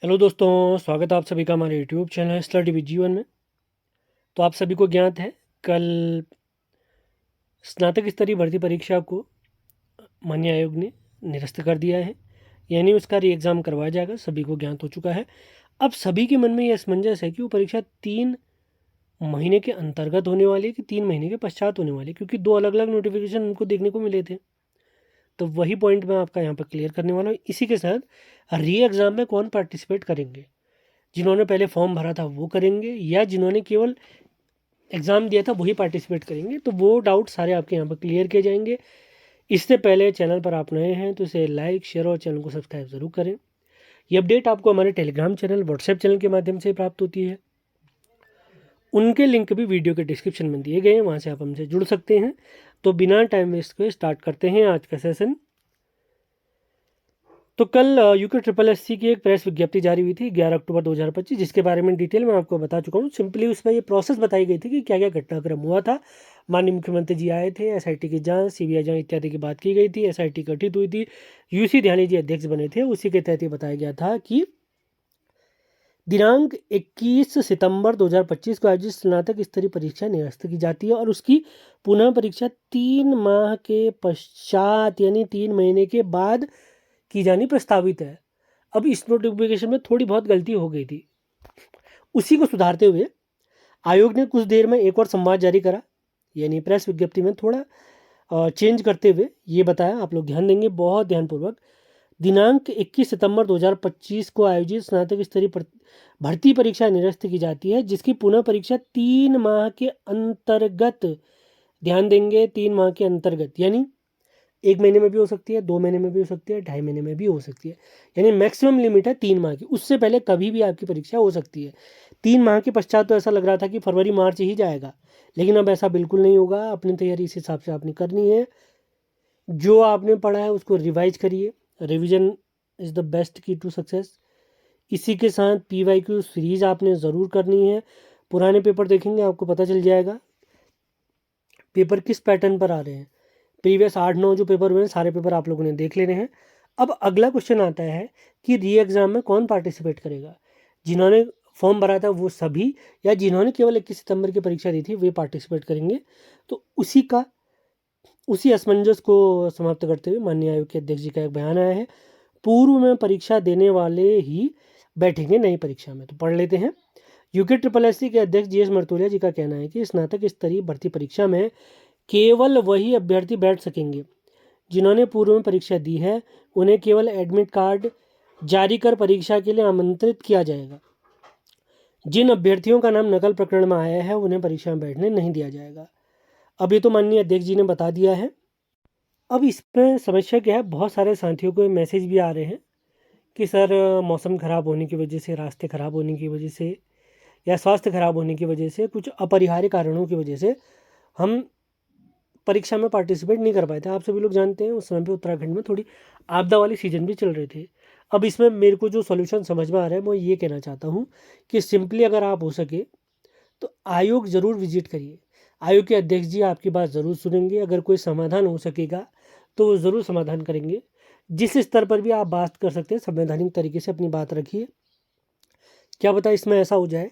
Hello दोस्तों, स्वागत है आप सभी का हमारे यूट्यूब चैनल स्टडी विद जीवन में। तो आप सभी को ज्ञात है, कल स्नातक स्तरीय भर्ती परीक्षा को मान्य आयोग ने निरस्त कर दिया है, यानी उसका री एग्ज़ाम करवाया जाएगा। सभी को ज्ञात हो चुका है। अब सभी के मन में यह असमंजस है कि वो परीक्षा 3 महीने के अंतर्गत होने वाली है कि 3 महीने के पश्चात होने वाली है, क्योंकि दो अलग अलग नोटिफिकेशन उनको देखने को मिले थे। तो वही पॉइंट मैं आपका यहाँ पर क्लियर करने वाला हूँ। इसी के साथ री एग्ज़ाम में कौन पार्टिसिपेट करेंगे, जिन्होंने पहले फॉर्म भरा था वो करेंगे या जिन्होंने केवल एग्ज़ाम दिया था वही पार्टिसिपेट करेंगे। तो वो डाउट सारे आपके यहाँ पर क्लियर किए जाएंगे। इससे पहले चैनल पर आप नए हैं तो इसे लाइक शेयर और चैनल को सब्सक्राइब ज़रूर करें। ये अपडेट आपको हमारे टेलीग्राम चैनल, व्हाट्सएप चैनल के माध्यम से प्राप्त होती है। उनके लिंक भी वीडियो के डिस्क्रिप्शन में दिए गए हैं, वहाँ से आप हमसे जुड़ सकते हैं। तो बिना टाइम वेस्ट के स्टार्ट करते हैं आज का सेशन। तो कल यूके ट्रिपल एस सी की एक प्रेस विज्ञप्ति जारी हुई थी 11 अक्टूबर 2025, जिसके बारे में डिटेल में आपको बता चुका हूँ। सिंपली उसमें ये प्रोसेस बताई गई थी कि क्या क्या घटनाक्रम हुआ था। माननीय मुख्यमंत्री जी आए थे, एसआईटी की जांच, सीबीआई जांच इत्यादि की बात की गई थी। एसआईटी गठित हुई थी, यूसी ध्यानी जी अध्यक्ष बने थे। उसी के तहत ये बताया गया था कि दिनांक 21 सितंबर 2025 को आयोजित स्नातक स्तरीय परीक्षा निरस्त की जाती है और उसकी पुनः परीक्षा 3 माह के पश्चात यानी 3 महीने के बाद की जानी प्रस्तावित है। अब इस नोटिफिकेशन में थोड़ी बहुत गलती हो गई थी, उसी को सुधारते हुए आयोग ने कुछ देर में एक और संवाद जारी करा, यानी प्रेस विज्ञप्ति में थोड़ा चेंज करते हुए ये बताया। आप लोग ध्यान देंगे बहुत ध्यानपूर्वक। दिनांक 21 सितंबर 2025 को आयोजित स्नातक स्तरीय भर्ती परीक्षा निरस्त की जाती है, जिसकी पुनः परीक्षा 3 माह के अंतर्गत, ध्यान देंगे 3 माह के अंतर्गत, यानी 1 महीने में भी हो सकती है, 2 महीने में भी हो सकती है, 2.5 महीने में भी हो सकती है। यानी मैक्सिमम लिमिट है 3 माह की, उससे पहले कभी भी आपकी परीक्षा हो सकती है। 3 माह के पश्चात तो ऐसा लग रहा था कि फरवरी मार्च ही जाएगा, लेकिन अब ऐसा बिल्कुल नहीं होगा। अपनी तैयारी इस हिसाब से आपने करनी है। जो आपने पढ़ा है उसको रिवाइज करिए। रिविजन इज़ द बेस्ट की टू सक्सेस। इसी के साथ PYQ सीरीज आपने ज़रूर करनी है। पुराने पेपर देखेंगे आपको पता चल जाएगा पेपर किस पैटर्न पर आ रहे हैं। प्रीवियस 8-9 जो पेपर हुए हैं सारे पेपर आप लोगों ने देख लेने हैं। अब अगला क्वेश्चन आता है कि री एग्ज़ाम में कौन पार्टिसिपेट करेगा। जिन्होंने फॉर्म भरा था वो सभी, या जिन्होंने केवल 21 सितंबर की परीक्षा दी थी वे पार्टिसिपेट करेंगे। तो उसी असमंजस को समाप्त करते हुए माननीय आयोग के अध्यक्ष जी का एक बयान आया है। पूर्व में परीक्षा देने वाले ही बैठेंगे नई परीक्षा में। तो पढ़ लेते हैं। यूके ट्रिपल एस सी के अध्यक्ष GS मर्तोलिया जी का कहना है कि स्नातक स्तरीय भर्ती परीक्षा में केवल वही अभ्यर्थी बैठ सकेंगे जिन्होंने पूर्व में परीक्षा दी है। उन्हें केवल एडमिट कार्ड जारी कर परीक्षा के लिए आमंत्रित किया जाएगा। जिन अभ्यर्थियों का नाम नकल प्रकरण में आया है उन्हें परीक्षा में बैठने नहीं दिया जाएगा। अब ये तो माननीय अध्यक्ष जी ने बता दिया है। अब इसमें समस्या क्या है, बहुत सारे साथियों को मैसेज भी आ रहे हैं कि सर मौसम ख़राब होने की वजह से, रास्ते ख़राब होने की वजह से या स्वास्थ्य खराब होने की वजह से, कुछ अपरिहार्य कारणों की वजह से हम परीक्षा में पार्टिसिपेट नहीं कर पाए थे। आप सभी लोग जानते हैं उस समय पे उत्तराखंड में थोड़ी आपदा वाली सीजन भी चल रहे थे। अब इसमें मेरे को जो सॉल्यूशन समझ में आ रहा है मैं ये कहना चाहता हूँ कि सिंपली अगर आप हो सके तो आयोग ज़रूर विजिट करिए। आयोग के अध्यक्ष जी आपकी बात ज़रूर सुनेंगे। अगर कोई समाधान हो सकेगा तो वो ज़रूर समाधान करेंगे। जिस स्तर पर भी आप बात कर सकते हैं संवैधानिक तरीके से अपनी बात रखिए। क्या पता इसमें ऐसा हो जाए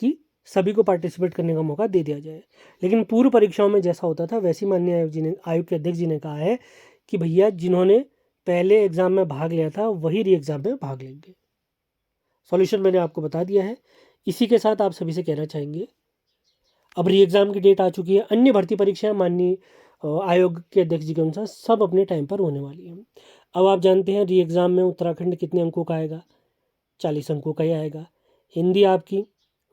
कि सभी को पार्टिसिपेट करने का मौका दे दिया जाए। लेकिन पूर्व परीक्षाओं में जैसा होता था वैसे ही माननीय आयोग के अध्यक्ष जी ने कहा है कि भैया जिन्होंने पहले एग्ज़ाम में भाग लिया था वही री एग्ज़ाम में भाग लेंगे। सॉल्यूशन मैंने आपको बता दिया है। इसी के साथ आप सभी से कहना चाहेंगे, अब री एग्ज़ाम की डेट आ चुकी है। अन्य भर्ती परीक्षाएं माननीय आयोग के अध्यक्ष जी के अनुसार सब अपने टाइम पर होने वाली हैं। अब आप जानते हैं री एग्ज़ाम में उत्तराखंड कितने अंकों का आएगा, 40 अंकों का ही आएगा। हिंदी आपकी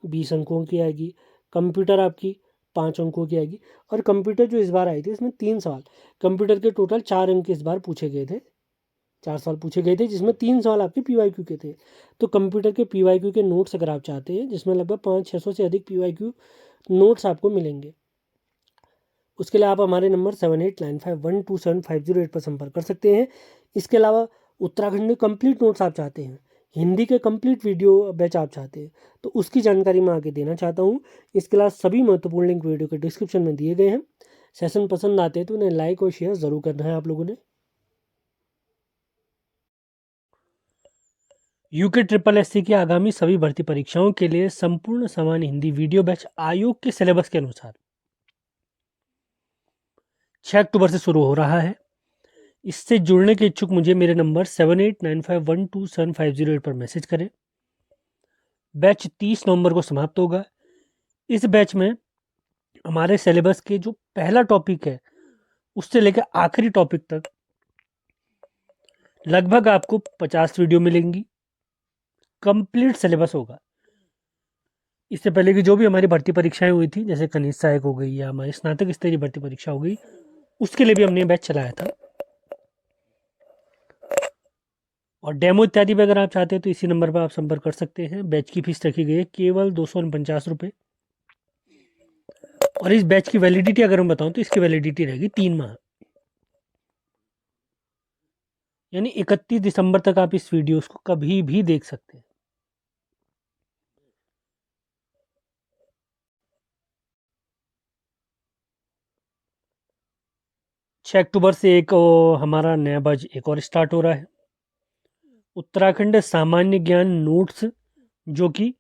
20 अंकों की आएगी। कंप्यूटर आपकी 5 अंकों की आएगी। और कंप्यूटर जो इस बार आई थी इसमें 3 सवाल, कंप्यूटर के टोटल 4 अंक इस बार पूछे गए थे। 4 सवाल पूछे गए थे जिसमें 3 सवाल आपके PYQ के थे। तो कंप्यूटर के PYQ के नोट्स अगर आप चाहते हैं, जिसमें लगभग 500-600 से अधिक PYQ नोट्स आपको मिलेंगे, उसके लिए आप हमारे नंबर 7895127508 पर संपर्क कर सकते हैं। इसके अलावा उत्तराखंड में कंप्लीट नोट्स आप चाहते हैं, हिंदी के कंप्लीट वीडियो बैच आप चाहते हैं, तो उसकी जानकारी मैं आगे देना चाहता हूँ। इसके अलावा सभी महत्वपूर्ण लिंक वीडियो के डिस्क्रिप्शन में दिए गए हैं। सेशन पसंद आते हैं तो उन्हें लाइक और शेयर ज़रूर करना है आप लोगों ने। यूके ट्रिपल एससी की आगामी सभी भर्ती परीक्षाओं के लिए संपूर्ण समान हिंदी वीडियो बैच आयोग के सिलेबस के अनुसार 6 अक्टूबर से शुरू हो रहा है। इससे जुड़ने के इच्छुक मुझे मेरे नंबर 7895127508 पर मैसेज करें। बैच 30 नवंबर को समाप्त होगा। इस बैच में हमारे सिलेबस के जो पहला टॉपिक है उससे लेकर आखिरी टॉपिक तक लगभग आपको 50 वीडियो मिलेंगी। कंप्लीट सिलेबस होगा। इससे पहले की जो भी हमारी भर्ती परीक्षाएं हुई थी, जैसे खनिज सहायक हो गई या हमारी स्नातक स्तरीय भर्ती परीक्षा हो गई, उसके लिए भी हमने बैच चलाया था। और डेमो इत्यादि भी अगर आप चाहते हैं तो इसी नंबर पर आप संपर्क कर सकते हैं। बैच की फीस रखी गई है केवल 249 रुपये। और इस बैच की वैलिडिटी अगर मैं बताऊं तो इसकी वैलिडिटी रहेगी 3 माह, यानी 31 दिसंबर तक आप इस वीडियोस को कभी भी देख सकते हैं। छः अक्टूबर से एक हमारा नया बैच एक और स्टार्ट हो रहा है। उत्तराखंड सामान्य ज्ञान नोट्स, जो कि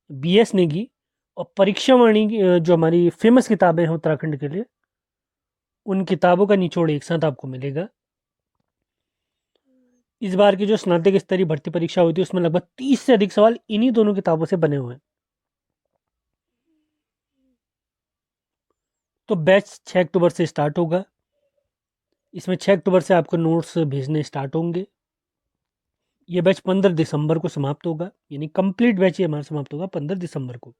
BS ने की, और परीक्षा वाणी जो हमारी फेमस किताबें हैं उत्तराखंड के लिए, उन किताबों का निचोड़ एक साथ आपको मिलेगा। इस बार की जो स्नातक स्तरीय भर्ती परीक्षा हुई थी उसमें लगभग 30 से अधिक सवाल इन्हीं दोनों किताबों से बने हुए हैं। तो बैच 6 अक्टूबर से स्टार्ट होगा। इसमें 6 अक्टूबर से आपको नोट्स भेजने स्टार्ट होंगे। ये बैच 15 दिसंबर को समाप्त होगा, यानी कंप्लीट बैच ये हमारा समाप्त होगा 15 दिसंबर को।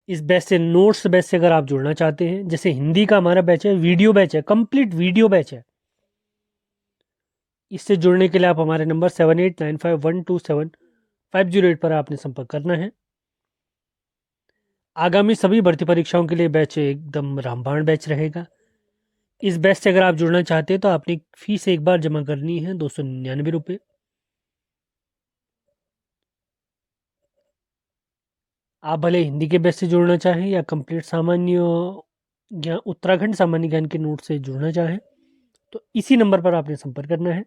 इस बैच से नोट्स बैच से अगर आप जुड़ना चाहते हैं, जैसे हिंदी का हमारा बैच है, वीडियो बैच है, कंप्लीट वीडियो बैच है, इससे जुड़ने के लिए आप हमारे नंबर 7895127508 पर आपने संपर्क करना है। आगामी सभी भर्ती परीक्षाओं के लिए बैच एकदम रामबाण बैच रहेगा। इस बैच से अगर आप जुड़ना चाहते हैं तो आपने फीस एक बार जमा करनी है 299 रुपये। आप भले हिंदी के बैच से जुड़ना चाहें या कंप्लीट सामान्य ज्ञान उत्तराखंड सामान्य ज्ञान के नोट से जुड़ना चाहें तो इसी नंबर पर आपने संपर्क करना है।